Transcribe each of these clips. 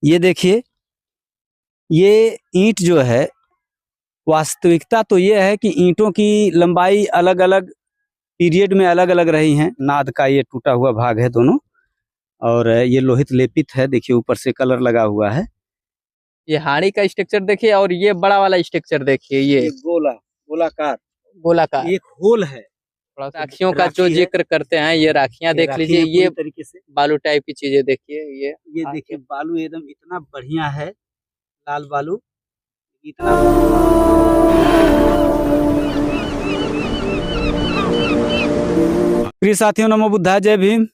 ये देखिए, ये ईंट जो है, वास्तविकता तो ये है कि ईंटों की लंबाई अलग अलग पीरियड में अलग अलग रही हैं। नाद का ये टूटा हुआ भाग है दोनों, और ये लोहित लेपित है। देखिए ऊपर से कलर लगा हुआ है। ये हाड़ी का स्ट्रक्चर देखिए, और ये बड़ा वाला स्ट्रक्चर देखिए, ये गोलाकार गोलाकार एक होल है। राखियों का जो राखी है। जिक्र करते हैं, ये राखियां देख राखी लीजिए। है ये पूरी तरीके से। बालू टाइप की चीजें देखिए, ये देखिए बालू एकदम इतना बढ़िया है, लाल बालू इतना। प्रिय साथियों, नमो बुद्धाय, जय भीम।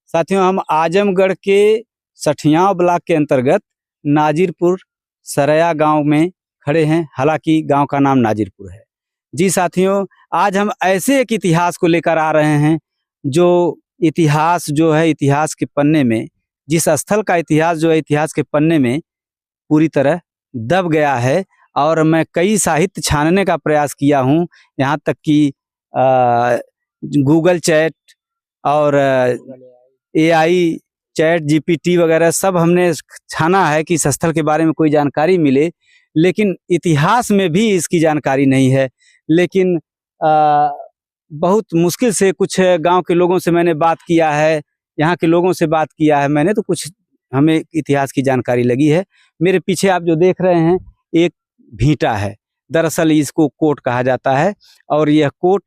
साथियों, हम आजमगढ़ के सठियाव ब्लॉक के अंतर्गत नाजिरपुर सरया गांव में खड़े हैं। हालांकि गांव का नाम नाजिरपुर है। जी साथियों, आज हम ऐसे एक इतिहास को लेकर आ रहे हैं जो इतिहास जो है, इतिहास के पन्ने में, जिस स्थल का इतिहास जो है इतिहास के पन्ने में पूरी तरह दब गया है। और मैं कई साहित्य छानने का प्रयास किया हूँ, यहाँ तक कि गूगल चैट और AI चैट GPT वगैरह सब हमने छाना है कि इस स्थल के बारे में कोई जानकारी मिले, लेकिन इतिहास में भी इसकी जानकारी नहीं है। लेकिन बहुत मुश्किल से कुछ गांव के लोगों से मैंने बात किया है, यहाँ के लोगों से बात किया है मैंने, तो कुछ हमें इतिहास की जानकारी लगी है। मेरे पीछे आप जो देख रहे हैं एक भीटा है। दरअसल इसको कोट कहा जाता है, और यह कोट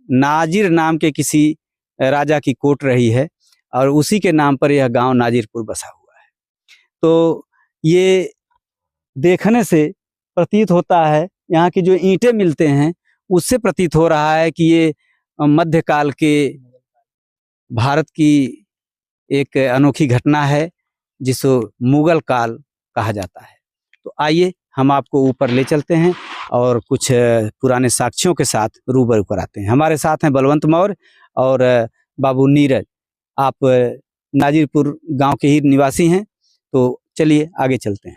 नाजिर नाम के किसी राजा की कोट रही है, और उसी के नाम पर यह गांव नाजिरपुर बसा हुआ है। तो ये देखने से प्रतीत होता है, यहाँ की जो ईंटें मिलते हैं उससे प्रतीत हो रहा है कि ये मध्यकाल के भारत की एक अनोखी घटना है जिसको मुगल काल कहा जाता है। तो आइए हम आपको ऊपर ले चलते हैं और कुछ पुराने साक्ष्यों के साथ रूबरू कराते हैं। हमारे साथ हैं बलवंत मौर्य और बाबू नीरज। आप नाजिरपुर गांव के ही निवासी हैं, तो चलिए आगे चलते हैं।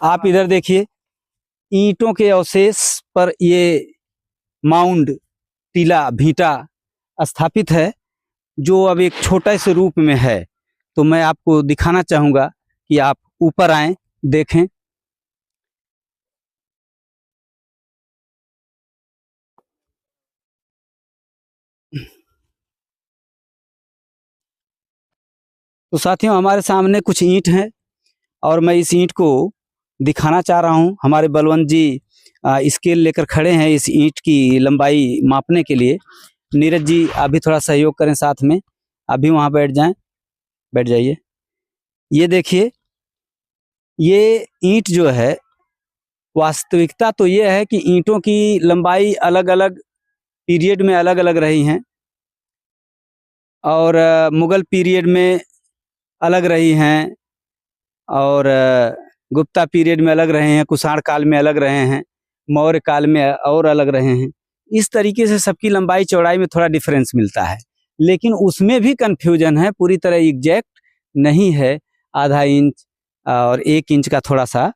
आप इधर देखिए, ईंटों के अवशेष पर ये माउंड, टीला, भीटा स्थापित है, जो अब एक छोटे से रूप में है। तो मैं आपको दिखाना चाहूंगा कि आप ऊपर आएं, देखें। तो साथियों, हमारे सामने कुछ ईंट हैं और मैं इस ईंट को दिखाना चाह रहा हूं। हमारे बलवंत जी स्केल लेकर खड़े हैं इस ईंट की लंबाई मापने के लिए। नीरज जी, आप भी थोड़ा सहयोग करें साथ में, आप भी वहां बैठ जाएं, बैठ जाइए। ये देखिए, ये ईंट जो है, वास्तविकता तो ये है कि ईंटों की लंबाई अलग अलग पीरियड में अलग अलग रही हैं, और मुगल पीरियड में अलग रही हैं, और गुप्ता पीरियड में अलग रहे हैं, कुषाण काल में अलग रहे हैं, मौर्य काल में और अलग रहे हैं। इस तरीके से सबकी लंबाई चौड़ाई में थोड़ा डिफरेंस मिलता है, लेकिन उसमें भी कंफ्यूजन है, पूरी तरह एग्जैक्ट नहीं है। आधा इंच और 1 इंच का थोड़ा सा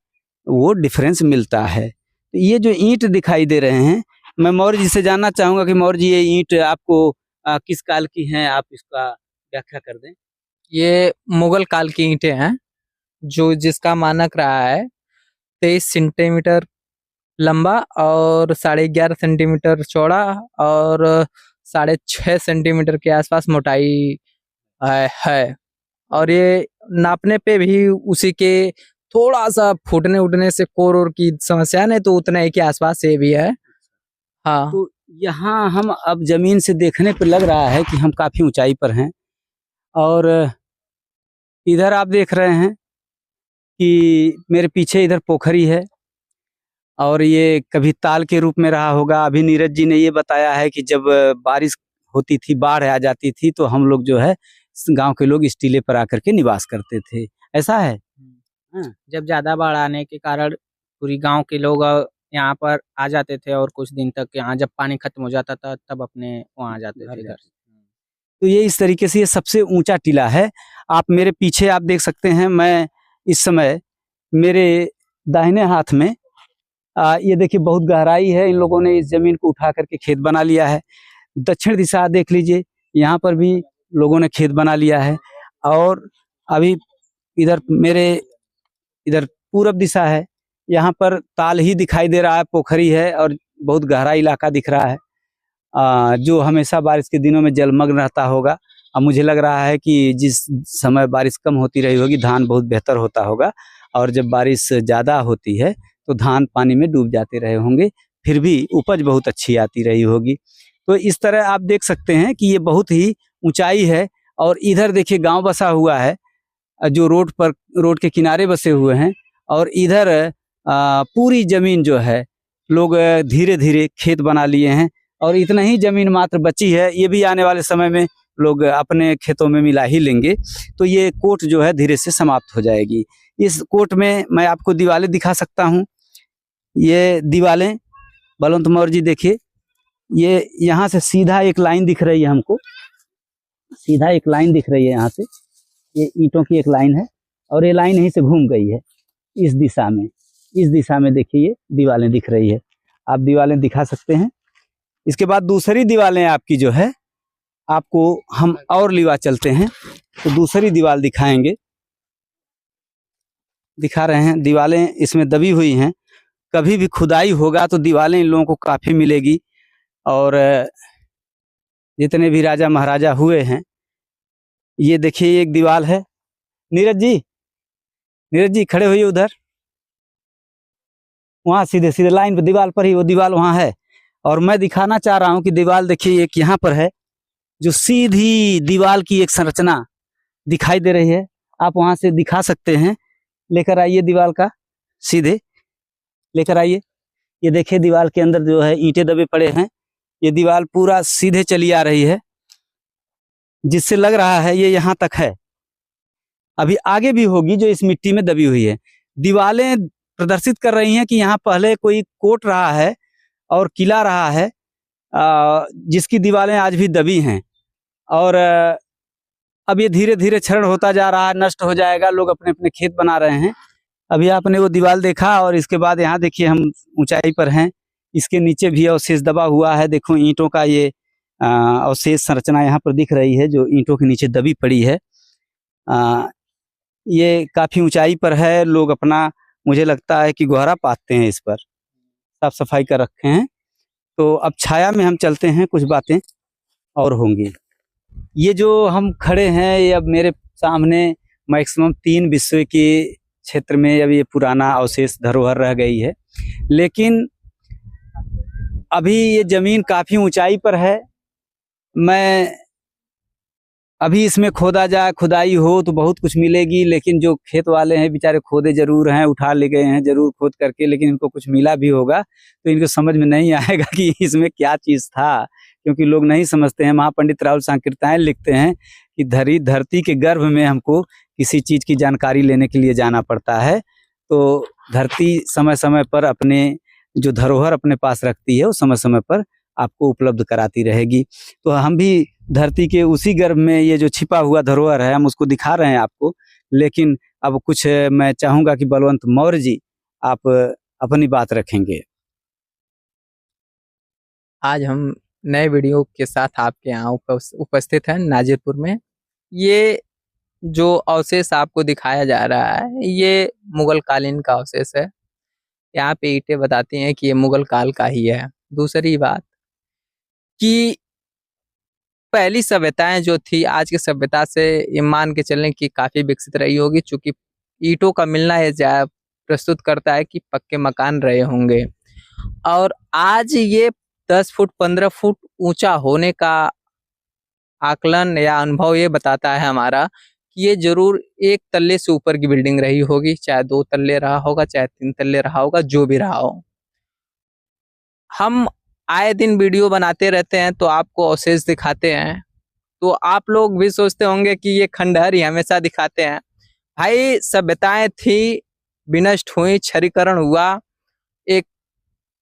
वो डिफरेंस मिलता है। ये जो ईंट दिखाई दे रहे हैं, मैं मौर्य जी से जानना चाहूंगा कि मौर्य जी, ये ईंट आपको किस काल की हैं, आप इसका व्याख्या कर दें। ये मुगल काल की ईंटें हैं, जो जिसका मानक रहा है 23 सेंटीमीटर लंबा और 11.5 सेंटीमीटर चौड़ा और 6.5 सेंटीमीटर के आसपास मोटाई है। और ये नापने पे भी उसी के थोड़ा सा फूटने उठने से कोर और की समस्या नहीं, तो उतने ही के आसपास ये भी है। हाँ, तो यहाँ हम अब जमीन से देखने पर लग रहा है कि हम काफी ऊंचाई पर हैं, और इधर आप देख रहे हैं कि मेरे पीछे इधर पोखरी है, और ये कभी ताल के रूप में रहा होगा। अभी नीरज जी ने ये बताया है कि जब बारिश होती थी, बाढ़ आ जाती थी, तो हम लोग जो है गांव के लोग इस टीले पर आकर के निवास करते थे। ऐसा है। जब ज्यादा बाढ़ आने के कारण पूरी गांव के लोग यहाँ पर आ जाते थे, और कुछ दिन तक यहाँ जब पानी खत्म हो जाता था तब अपने वहाँ आ जाते थे घर। तो ये इस तरीके से ये सबसे ऊंचा टीला है। आप मेरे पीछे आप देख सकते हैं, मैं इस समय मेरे दाहिने हाथ में ये देखिए बहुत गहराई है, इन लोगों ने इस जमीन को उठा करके खेत बना लिया है। दक्षिण दिशा देख लीजिए, यहाँ पर भी लोगों ने खेत बना लिया है। और अभी इधर मेरे इधर पूरब दिशा है, यहाँ पर ताल ही दिखाई दे रहा है, पोखरी है और बहुत गहरा इलाका दिख रहा है, जो हमेशा बारिश के दिनों में जलमग्न रहता होगा। अब मुझे लग रहा है कि जिस समय बारिश कम होती रही होगी, धान बहुत बेहतर होता होगा, और जब बारिश ज़्यादा होती है तो धान पानी में डूब जाते रहे होंगे, फिर भी उपज बहुत अच्छी आती रही होगी। तो इस तरह आप देख सकते हैं कि ये बहुत ही ऊंचाई है। और इधर देखिए गांव बसा हुआ है, जो रोड के किनारे बसे हुए हैं, और इधर पूरी जमीन जो है लोग धीरे धीरे खेत बना लिए हैं, और इतना ही जमीन मात्र बची है। ये भी आने वाले समय में लोग अपने खेतों में मिला ही लेंगे, तो ये कोट जो है धीरे से समाप्त हो जाएगी। इस कोट में मैं आपको दीवारें दिखा सकता हूँ। ये दीवारें बलवंत मौर्य जी देखिए, ये यहाँ से सीधा एक लाइन दिख रही है हमको, सीधा एक लाइन दिख रही है यहाँ से, ये ईंटों की एक लाइन है, और ये लाइन यहीं से घूम गई है इस दिशा में। इस दिशा में देखिए ये दीवारें दिख रही है, आप दीवारें दिखा सकते हैं। इसके बाद दूसरी दीवारें आपकी जो है, आपको हम और लीवा चलते हैं तो दूसरी दीवार दिखाएंगे, दिखा रहे हैं। दीवारें इसमें दबी हुई हैं, कभी भी खुदाई होगा तो दीवारें इन लोगों को काफ़ी मिलेगी। और जितने भी राजा महाराजा हुए हैं, ये देखिए एक दीवार है। नीरज जी खड़े होइए उधर, वहाँ सीधे सीधे लाइन पर दीवार पर ही, वो दीवार वहाँ है। और मैं दिखाना चाह रहा हूँ कि दीवार देखिए एक यहाँ पर है, जो सीधी दीवार की एक संरचना दिखाई दे रही है, आप वहाँ से दिखा सकते हैं। लेकर आइए दीवार का, सीधे लेकर आइए। ये देखिए दीवार के अंदर जो है ईंटें दबे पड़े हैं, ये दीवार पूरा सीधे चली आ रही है, जिससे लग रहा है ये यहाँ तक है, अभी आगे भी होगी जो इस मिट्टी में दबी हुई है। दीवारें प्रदर्शित कर रही हैं कि यहाँ पहले कोई कोट रहा है और किला रहा है, जिसकी दीवारें आज भी दबी हैं। और अब ये धीरे धीरे क्षरण होता जा रहा है, नष्ट हो जाएगा, लोग अपने अपने खेत बना रहे हैं। अभी आपने वो दीवार देखा, और इसके बाद यहाँ देखिए हम ऊंचाई पर हैं, इसके नीचे भी अवशेष दबा हुआ है। देखो ईंटों का ये अवशेष संरचना यहाँ पर दिख रही है, जो ईंटों के नीचे दबी पड़ी है। ये काफ़ी ऊंचाई पर है, लोग अपना, मुझे लगता है कि गोहरा पाते हैं, इस पर साफ सफाई कर रखे हैं। तो अब छाया में हम चलते हैं, कुछ बातें और होंगी। ये जो हम खड़े हैं, ये अब मेरे सामने मैक्सिमम 3 विश्व के क्षेत्र में अब ये पुराना अवशेष धरोहर रह गई है। लेकिन अभी ये जमीन काफ़ी ऊंचाई पर है। मैं अभी इसमें खोदा जाए, खुदाई हो तो बहुत कुछ मिलेगी, लेकिन जो खेत वाले हैं बेचारे खोदे जरूर हैं, उठा ले गए हैं जरूर खोद करके, लेकिन इनको कुछ मिला भी होगा तो इनको समझ में नहीं आएगा कि इसमें क्या चीज़ था, क्योंकि लोग नहीं समझते हैं। महापंडित राहुल सांकृत्यायन लिखते हैं कि धरती के गर्भ में हमको किसी चीज़ की जानकारी लेने के लिए जाना पड़ता है, तो धरती समय समय पर अपने जो धरोहर अपने पास रखती है, वो समय समय पर आपको उपलब्ध कराती रहेगी। तो हम भी धरती के उसी गर्भ में ये जो छिपा हुआ धरोहर है, हम उसको दिखा रहे हैं आपको। लेकिन अब कुछ मैं चाहूँगा कि बलवंत मौर्य जी आप अपनी बात रखेंगे। आज हम नए वीडियो के साथ आपके यहाँ उपस्थित हैं नाजिरपुर में। ये जो अवशेष आपको दिखाया जा रहा है, ये मुगल कालीन का अवशेष है। यहाँ पे ईंटें बताती हैं कि ये मुगल काल का ही है। दूसरी बात कि पहली सभ्यताएं जो थी, आज की सभ्यता से ये मान के चलने की काफ़ी विकसित रही होगी, चूँकि ईंटों का मिलना ये प्रस्तुत करता है कि पक्के मकान रहे होंगे। और आज ये 10 फुट 15 फुट ऊंचा होने का आकलन या अनुभव ये बताता है हमारा कि ये जरूर 1 तल्ले से ऊपर की बिल्डिंग रही होगी, चाहे 2 तल्ले रहा होगा, चाहे 3 तल्ले रहा होगा, जो भी रहा हो। हम आए दिन वीडियो बनाते रहते हैं तो आपको अवशेष दिखाते हैं, तो आप लोग भी सोचते होंगे कि ये खंडहर ही हमेशा दिखाते हैं। भाई सभ्यताएं थी, विनष्ट हुई, क्षरीकरण हुआ, एक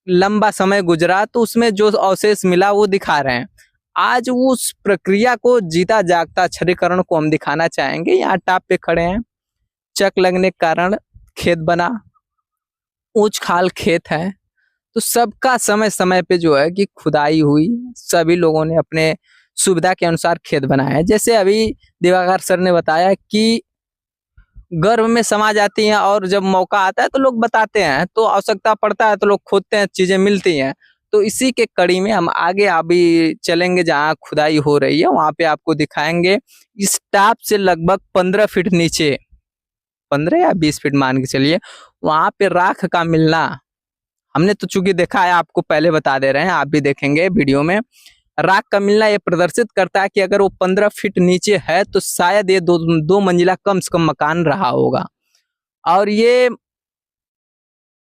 लंबा समय गुजरा, तो उसमें जो अवशेष मिला वो दिखा रहे हैं। आज उस प्रक्रिया को, जीता जागता क्षरीकरण को हम दिखाना चाहेंगे। यहाँ टाप पे खड़े हैं, चक लगने के कारण खेत बना, ऊंच खाल खेत है, तो सबका समय समय पे जो है कि खुदाई हुई, सभी लोगों ने अपने सुविधा के अनुसार खेत बनाए हैं। जैसे अभी दिवाकर सर ने बताया कि गर्भ में समा जाती हैं और जब मौका आता है तो लोग बताते हैं, तो आवश्यकता पड़ता है तो लोग खोदते हैं, चीजें मिलती हैं। तो इसी के कड़ी में हम आगे अभी चलेंगे, जहाँ खुदाई हो रही है वहां पे आपको दिखाएंगे। इस टाप से लगभग 15 फीट नीचे, 15 या 20 फीट मान के चलिए, वहां पे राख का मिलना हमने तो चूंकि देखा है, आपको पहले बता दे रहे हैं, आप भी देखेंगे वीडियो में। राख का मिलना ये प्रदर्शित करता है कि अगर वो 15 फीट नीचे है तो शायद ये दो मंजिला कम से कम मकान रहा होगा। और ये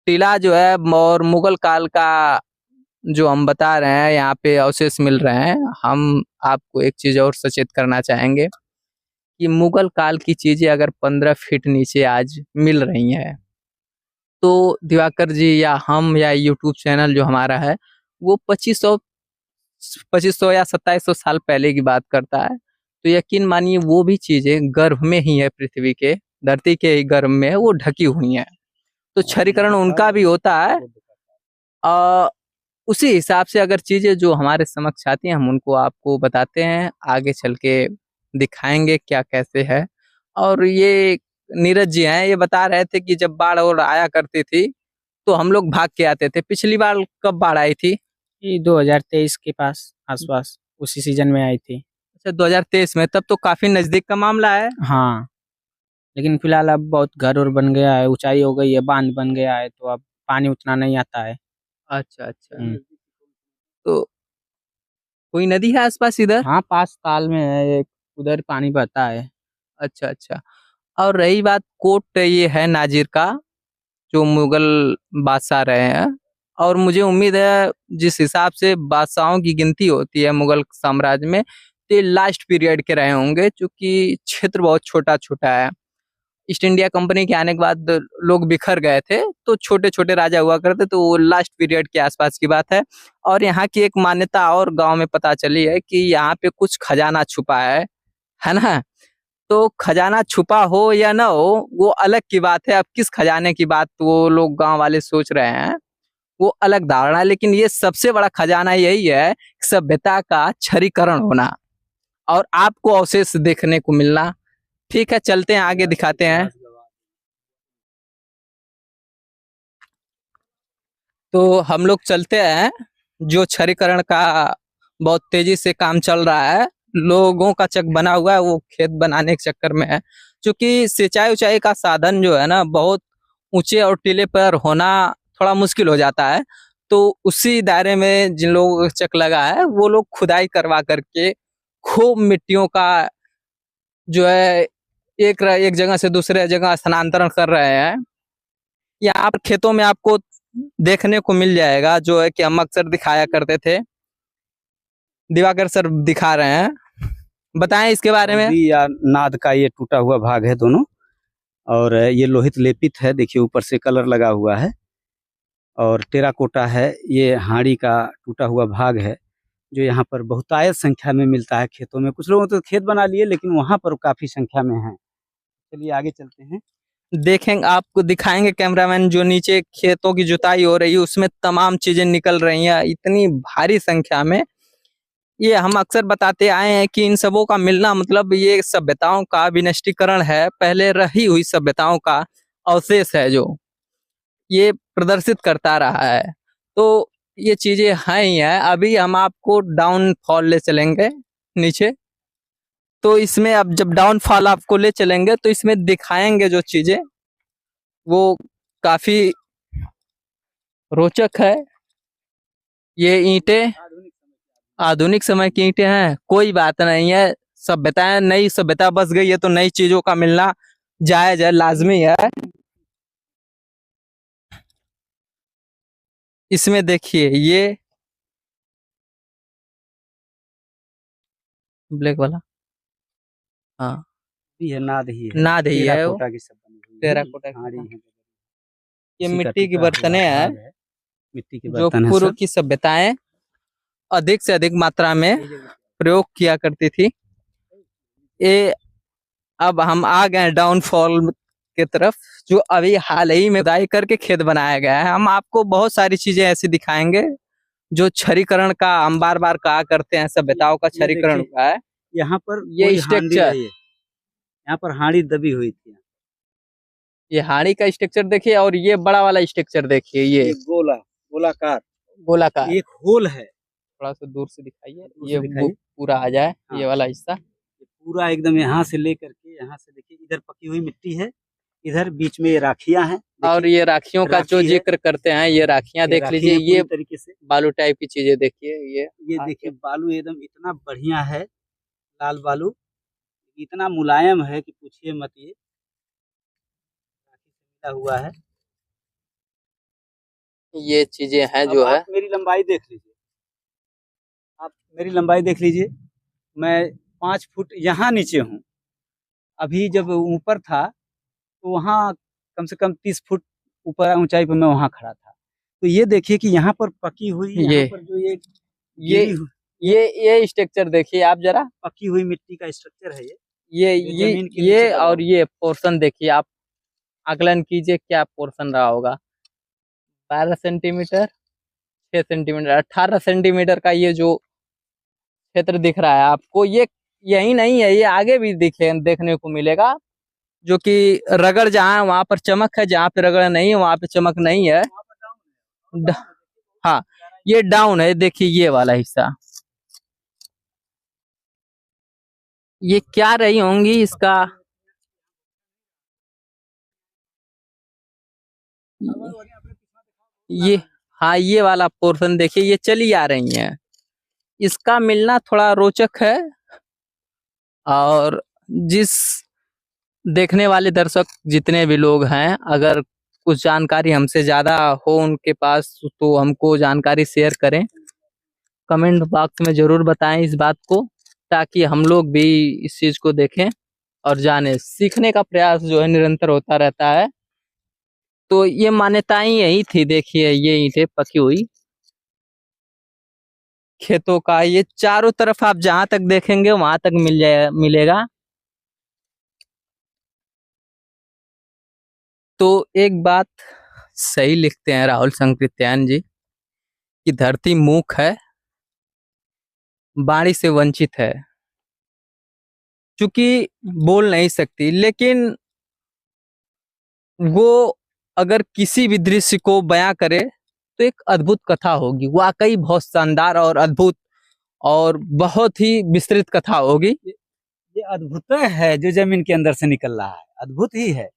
टीला जो है और मुगल काल का जो हम बता रहे हैं, यहाँ पे अवशेष मिल रहे हैं। हम आपको एक चीज और सचेत करना चाहेंगे कि मुगल काल की चीजें अगर 15 फीट नीचे आज मिल रही हैं, तो दिवाकर जी या हम या यूट्यूब चैनल जो हमारा है वो 2500 या 2700 साल पहले की बात करता है। तो यकीन मानिए वो भी चीजें गर्भ में ही है, पृथ्वी के धरती के ही गर्भ में है, वो ढकी हुई हैं। तो क्षरीकरण उनका भी होता है। उसी हिसाब से अगर चीजें जो हमारे समक्ष आती हैं हम उनको आपको बताते हैं, आगे चल के दिखाएंगे क्या कैसे है। और ये नीरज जी हैं, ये बता रहे थे कि जब बाढ़ और आया करती थी तो हम लोग भाग के आते थे। पिछली बार कब बाढ़ आई थी? ये 2023 के पास आसपास उसी सीजन में आई थी। अच्छा, 2023 में, तब तो काफी नजदीक का मामला है। हाँ, लेकिन फिलहाल अब बहुत घर और बन गया है, ऊंचाई हो गई है, बांध बन गया है, तो अब पानी उतना नहीं आता है। अच्छा अच्छा। हम्म। तो कोई नदी है आसपास इधर? हाँ, पास ताल में है एक, उधर पानी बहता है। अच्छा अच्छा। और रही बात कोट ये है नाजिर का, जो मुगल बादशाह रहे हैं, और मुझे उम्मीद है जिस हिसाब से बादशाहों की गिनती होती है मुगल साम्राज्य में, तो लास्ट पीरियड के रहे होंगे, क्योंकि क्षेत्र बहुत छोटा छोटा है। ईस्ट इंडिया कंपनी के आने के बाद लोग बिखर गए थे, तो छोटे छोटे राजा हुआ करते, तो वो लास्ट पीरियड के आसपास की बात है। और यहाँ की एक मान्यता और गांव में पता चली है कि यहाँ पे कुछ खजाना छुपा है ना। तो खजाना छुपा हो या ना हो वो अलग की बात है। अब किस खजाने की बात वो लोग गांव वाले सोच रहे हैं वो अलग धारणा है, लेकिन ये सबसे बड़ा खजाना यही है, सभ्यता का क्षरीकरण होना और आपको अवशेष देखने को मिलना। ठीक है, चलते हैं आगे, दिखाते हैं। तो हम लोग चलते हैं, जो क्षरीकरण का बहुत तेजी से काम चल रहा है, लोगों का चक बना हुआ है, वो खेत बनाने के चक्कर में है। क्योंकि सिंचाई उचाई का साधन जो है ना, बहुत ऊंचे और टीले पर होना थोड़ा मुश्किल हो जाता है। तो उसी दायरे में जिन लोगों का चक लगा है वो लोग खुदाई करवा करके खूब मिट्टियों का जो है एक जगह से दूसरे जगह स्थानांतरण कर रहे हैं। यहाँ पर खेतों में आपको देखने को मिल जाएगा, जो है कि हम अक्सर दिखाया करते थे। दिवाकर सर दिखा रहे हैं, बताएं इसके बारे में। या नाद का ये टूटा हुआ भाग है दोनों, और ये लोहित लेपित है, देखिए ऊपर से कलर लगा हुआ है। और टेराकोटा है, ये हाड़ी का टूटा हुआ भाग है, जो यहाँ पर बहुतायत संख्या में मिलता है खेतों में। कुछ लोगों तो खेत बना लिए, लेकिन वहाँ पर काफी संख्या में है। चलिए आगे चलते हैं, देखेंगे, आपको दिखाएंगे कैमरामैन, जो नीचे खेतों की जुताई हो रही है उसमें तमाम चीजें निकल रही हैं इतनी भारी संख्या में। ये हम अक्सर बताते आए हैं कि इन सबों का मिलना मतलब ये सभ्यताओं का विनष्टीकरण है, पहले रही हुई सभ्यताओं का अवशेष है, जो ये प्रदर्शित करता रहा है। तो ये चीजें हैं ही हैं। अभी हम आपको डाउनफॉल ले चलेंगे नीचे। तो इसमें अब जब डाउनफॉल आपको ले चलेंगे तो इसमें दिखाएंगे जो चीजें, वो काफी रोचक है। ये ईंटें आधुनिक समय की ईंटें हैं, कोई बात नहीं है। सभ्यताएं, नई सभ्यता बस गई है तो नई चीजों का मिलना जायज है, लाजमी है। इसमें देखिए ये ब्लैक वाला, हाँ ये है, नाद ही है, नाद ही है वो, टेराकोटा की सब बनी हुई है। टेराकोटा की। हाड़ी है, ये इसी का मिट्टी की टूटा हुआ बर्तनें भाग हैं, है, मिट्टी के जो बर्तन है पूर्व सब। की सभ्यताएं अधिक से अधिक मात्रा में प्रयोग किया करती थी। ये अब हम आ गए डाउनफॉल के तरफ, जो अभी हाल ही में खुदाई करके खेत बनाया गया है। हम आपको बहुत सारी चीजें ऐसी दिखाएंगे जो क्षरीकरण का हम बार बार कहा करते हैं, सभ्यताओं का क्षरीकरण देखिए, हुआ है। यहाँ पर ये कोई हांडी स्ट्रक्चर, नहीं है, यहाँ पर हांडी दबी हुई थी। ये हाड़ी का स्ट्रक्चर देखिए, और ये बड़ा वाला स्ट्रक्चर देखिए, ये गोलाकार गोलाकार। एक होल है। थोड़ा सा दूर से दिखाइए, दूर से ये दिखाइए। पूरा आ जाए, हाँ। ये वाला हिस्सा ये पूरा एकदम यहाँ से लेकर के यहाँ से देखिए, इधर पकी हुई मिट्टी है, इधर बीच में ये राखियां हैं। और ये राखियों का जो राखी है। जिक्र करते हैं, ये राखियां देख राखी लीजिए, है ये पूरी तरीके से। बालू टाइप की चीजें देखिए, ये देखिए बालू एकदम इतना बढ़िया है, लाल बालू इतना मुलायम है कि पूछिए मत। ये राखी से मिला हुआ है। ये चीजें हैं अब जो है। आप मेरी लंबाई देख लीजिए, आप मेरी लंबाई देख लीजिए। मैं 5 फुट यहाँ नीचे हूँ। अभी जब ऊपर था तो वहाँ कम से कम 30 फुट ऊपर ऊंचाई पर मैं वहाँ खड़ा था। तो ये देखिए कि यहाँ पर पकी हुई, यहाँ पर जो ये ये गिरी हुई- ये स्ट्रक्चर देखिए आप जरा, पकी हुई मिट्टी का स्ट्रक्चर है ये। ये जमीन के ये नीचे दबा और ये पोर्शन देखिए आप, आकलन कीजिए क्या पोर्शन रहा होगा। 12 सेंटीमीटर, 6 सेंटीमीटर, 18 सेंटीमीटर का ये जो क्षेत्र दिख रहा है आपको, ये यही नहीं है, ये आगे भी देखने को मिलेगा। जो कि रगड़ जहाँ है वहां पर चमक है, जहाँ पे रगड़ नहीं है वहां पे चमक नहीं है। हाँ, ये डाउन है, देखिए ये वाला हिस्सा। ये क्या रही होंगी इसका, ये हाँ, ये वाला पोर्शन देखिए, ये चली आ रही है। इसका मिलना थोड़ा रोचक है, और जिस देखने वाले दर्शक जितने भी लोग हैं, अगर कुछ जानकारी हमसे ज्यादा हो उनके पास, तो हमको जानकारी शेयर करें, कमेंट बॉक्स में जरूर बताएं इस बात को, ताकि हम लोग भी इस चीज को देखें और जाने। सीखने का प्रयास जो है निरंतर होता रहता है। तो ये मान्यताएं यही थी, देखिए ये ईंटें पकी हुई खेतों का, ये चारों तरफ आप जहां तक देखेंगे वहां तक मिलेगा। तो एक बात सही लिखते हैं राहुल संकृत्यायन जी, कि धरती मूक है, बाणी से वंचित है, क्योंकि बोल नहीं सकती, लेकिन वो अगर किसी भी दृश्य को बयां करे तो एक अद्भुत कथा होगी, वाकई बहुत शानदार और अद्भुत और बहुत ही विस्तृत कथा होगी। ये अद्भुत है जो जमीन के अंदर से निकल रहा है, अद्भुत ही है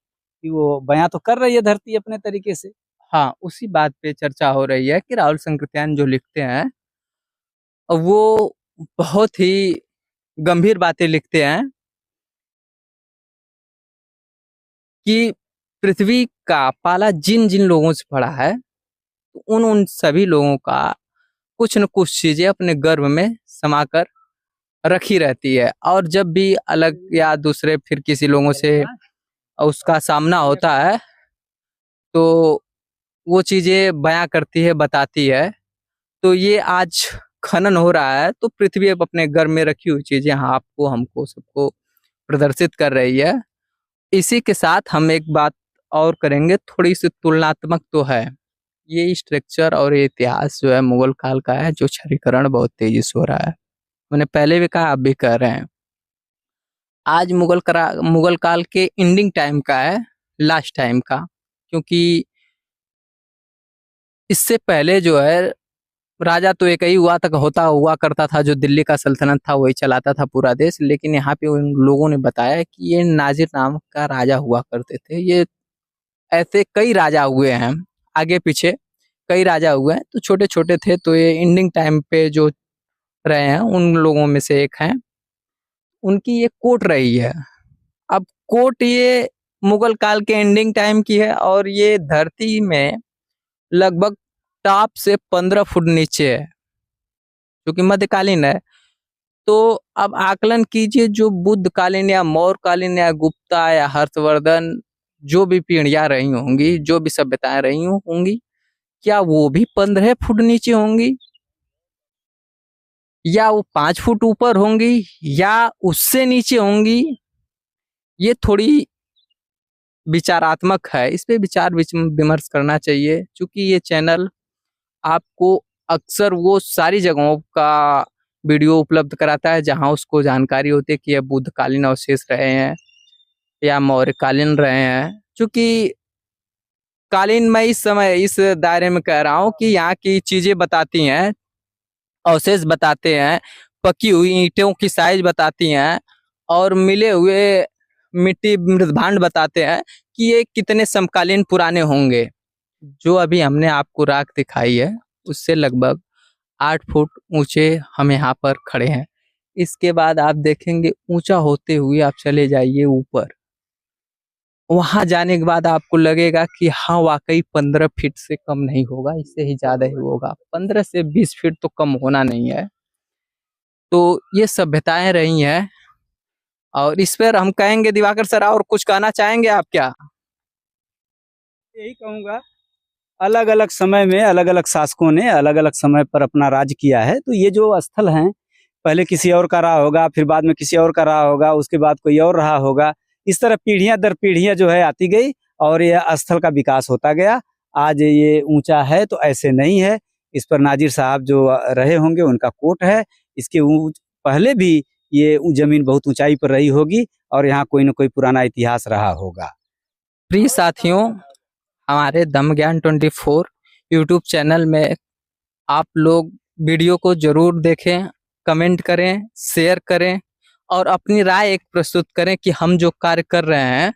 कि वो बयां तो कर रही है धरती अपने तरीके से। हाँ, उसी बात पे चर्चा हो रही है कि राहुल संकृत्यायन जो लिखते हैं वो बहुत ही गंभीर बातें लिखते हैं, कि पृथ्वी का पाला जिन जिन लोगों से पड़ा है, उन सभी लोगों का कुछ न कुछ चीजें अपने गर्भ में समाकर रखी रहती है, और जब भी अलग या दूसरे फिर किसी लोगों से उसका सामना होता है तो वो चीजें बयां करती है, बताती है। तो ये आज खनन हो रहा है, तो पृथ्वी अब अपने गर्भ में रखी हुई चीजें आपको, हमको, सबको प्रदर्शित कर रही है। इसी के साथ हम एक बात और करेंगे, थोड़ी सी तुलनात्मक तो है। ये स्ट्रक्चर और ये इतिहास जो है मुगल काल का है, जो क्षरीकरण बहुत तेजी से हो रहा है। मैंने पहले भी कहा, आप भी कह रहे हैं। आज मुगल काल के एंडिंग टाइम का है, लास्ट टाइम का, क्योंकि इससे पहले जो है राजा तो एक ही हुआ करता था, जो दिल्ली का सल्तनत था वही चलाता था पूरा देश। लेकिन यहाँ पे उन लोगों ने बताया कि ये नाजिर नाम का राजा हुआ करते थे। ये ऐसे कई राजा हुए हैं, आगे पीछे कई राजा हुए हैं, तो छोटे छोटे थे। तो ये एंडिंग टाइम पे जो रहे हैं उन लोगों में से एक हैं। उनकी ये कोर्ट रही है। अब कोर्ट ये मुगल काल के एंडिंग टाइम की है, और ये धरती में लगभग टॉप से 15 फुट नीचे है, जो कि मध्यकालीन है। तो अब आकलन कीजिए, जो बुद्ध कालीन या मौर्य कालीन या गुप्ता या हर्षवर्धन, जो भी पीढ़ियां रही होंगी, जो भी सभ्यताएं रही होंगी, क्या वो भी 15 फुट नीचे होंगी, या वो 5 फुट ऊपर होंगी, या उससे नीचे होंगी? ये थोड़ी विचारात्मक है, इस पे विचार विमर्श करना चाहिए, क्योंकि ये चैनल आपको अक्सर वो सारी जगहों का वीडियो उपलब्ध कराता है जहां उसको जानकारी होती है कि ये बुद्धकालीन अवशेष रहे हैं या मौर्यकालीन रहे हैं। क्योंकि कालीन मैं इस समय इस दायरे में कह रहा हूँ कि यहाँ की चीजें बताती हैं, अवशेष बताते हैं, पकी हुई ईंटों की साइज बताती हैं और मिले हुए मिट्टी मृदभांड बताते हैं कि ये कितने समकालीन पुराने होंगे। जो अभी हमने आपको राख दिखाई है उससे लगभग 8 फुट ऊंचे हम यहाँ पर खड़े हैं। इसके बाद आप देखेंगे ऊंचा होते हुए आप चले जाइए ऊपर, वहां जाने के बाद आपको लगेगा कि हाँ वाकई 15 फीट से कम नहीं होगा, इससे ही ज्यादा ही होगा, 15 से 20 फीट तो कम होना नहीं है। तो ये सभ्यताएं रही हैं और इस पर हम कहेंगे दिवाकर सर और कुछ कहना चाहेंगे आप क्या? यही कहूंगा, अलग अलग समय में अलग अलग शासकों ने अलग अलग समय पर अपना राज किया है। तो ये जो स्थल हैं, पहले किसी और का रहा होगा, फिर बाद में किसी और का रहा होगा, उसके बाद कोई और रहा होगा। इस तरह पीढ़ियां दर पीढ़ियां जो है आती गई और ये स्थल का विकास होता गया। आज ये ऊंचा है तो ऐसे नहीं है। इस पर नाजिर साहब जो रहे होंगे उनका कोट है। इसके पहले भी ये जमीन बहुत ऊंचाई पर रही होगी और यहाँ कोई ना कोई पुराना इतिहास रहा होगा। प्रिय साथियों, हमारे दम ज्ञान 24 यूट्यूब चैनल में आप लोग वीडियो को जरूर देखें, कमेंट करें, शेयर करें और अपनी राय एक प्रस्तुत करें कि हम जो कार्य कर रहे हैं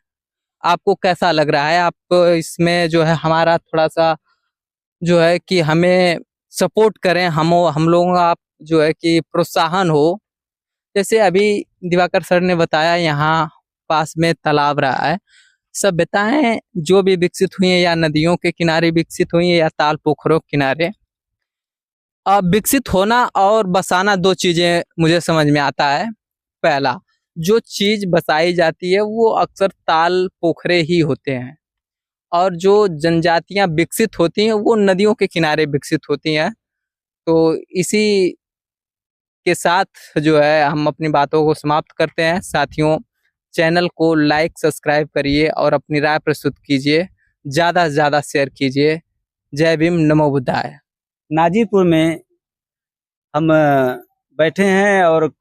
आपको कैसा लग रहा है। आपको इसमें जो है हमारा थोड़ा सा जो है कि हमें सपोर्ट करें, हम लोगों का आप जो है कि प्रोत्साहन हो। जैसे अभी दिवाकर सर ने बताया यहाँ पास में तालाब रहा है। सभ्यताएं जो भी विकसित हुई हैं या नदियों के किनारे विकसित हुई हैं या ताल पोखरों के किनारे, अब विकसित होना और बसाना दो चीजें मुझे समझ में आता है। पहला, जो चीज बसाई जाती है वो अक्सर ताल पोखरे ही होते हैं और जो जनजातियां विकसित होती हैं वो नदियों के किनारे विकसित होती हैं। तो इसी के साथ जो है हम अपनी बातों को समाप्त करते हैं। साथियों, चैनल को लाइक सब्सक्राइब करिए और अपनी राय प्रस्तुत कीजिए, ज़्यादा से ज़्यादा शेयर कीजिए। जय भीम, नमो बुद्धाय। नाजीपुर में हम बैठे हैं और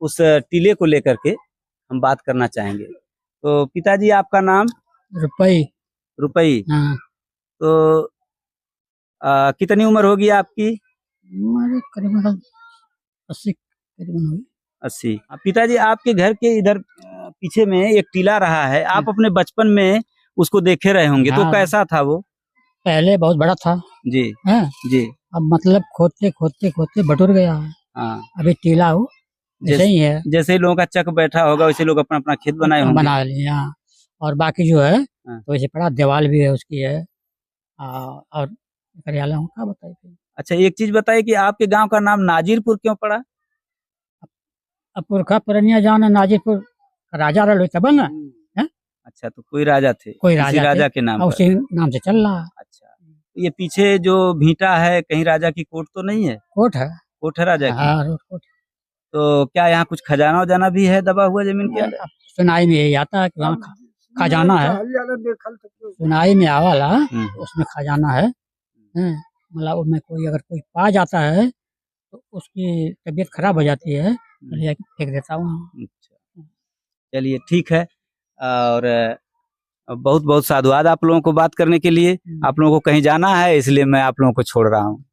उस टीले को लेकर के हम बात करना चाहेंगे। तो पिताजी आपका नाम? रुपई। हाँ, तो कितनी उम्र होगी आपकी? हमारे करीबन 80 करीबन हुई। 80। पिताजी आपके घर के इधर पीछे में एक टीला रहा है, आप अपने बचपन में उसको देखे रहे होंगे। तो हाँ। कैसा था वो? पहले बहुत बड़ा था। जी है? जी। अब मतलब खोदते खोदते खोदते बटुर गया है। हाँ, अभी टीला हो ऐसे ही है, जैसे लोगों का चक बैठा होगा वैसे लोग अपना अपना खेत बनाए होंगे। बना लिया। और बाकी जो है हाँ। तो ऐसे पड़ा, दीवार भी है उसकी है। और करियाला हूँ क्या बताइए। अच्छा, एक चीज बताइए कि आपके गांव का नाम नाजीरपुर क्यों पड़ा? अब पुरखा पुरनिया जान नाजीपुर राजा रहे तब ना, अच्छा, तो कोई राजा थे, कोई किसी राजा के नाम और पर। उसी नाम से चल रहा है। अच्छा, ये पीछे जो भीटा है कहीं राजा की कोट तो नहीं है? कोट है। कोट है राजा की। हाँ, रोड कोट। तो क्या यहाँ कुछ खजाना वजाना भी है दबा हुआ जमीन के अंदर? अब सुनाई में यही आता है कि वहाँ खजाना है। सुनाई में आवाला उसमें खजाना है। मतलब उसमें कोई अगर कोई पा जाता है तो उसकी तबीयत खराब हो जाती है, तो ले जाके फेंक देता हूँ। अच्छा, चलिए ठीक है। और बहुत बहुत साधुवाद आप लोगों को बात करने के लिए। आप लोगों को कहीं जाना है इसलिए मैं आप लोगों को छोड़ रहा हूँ।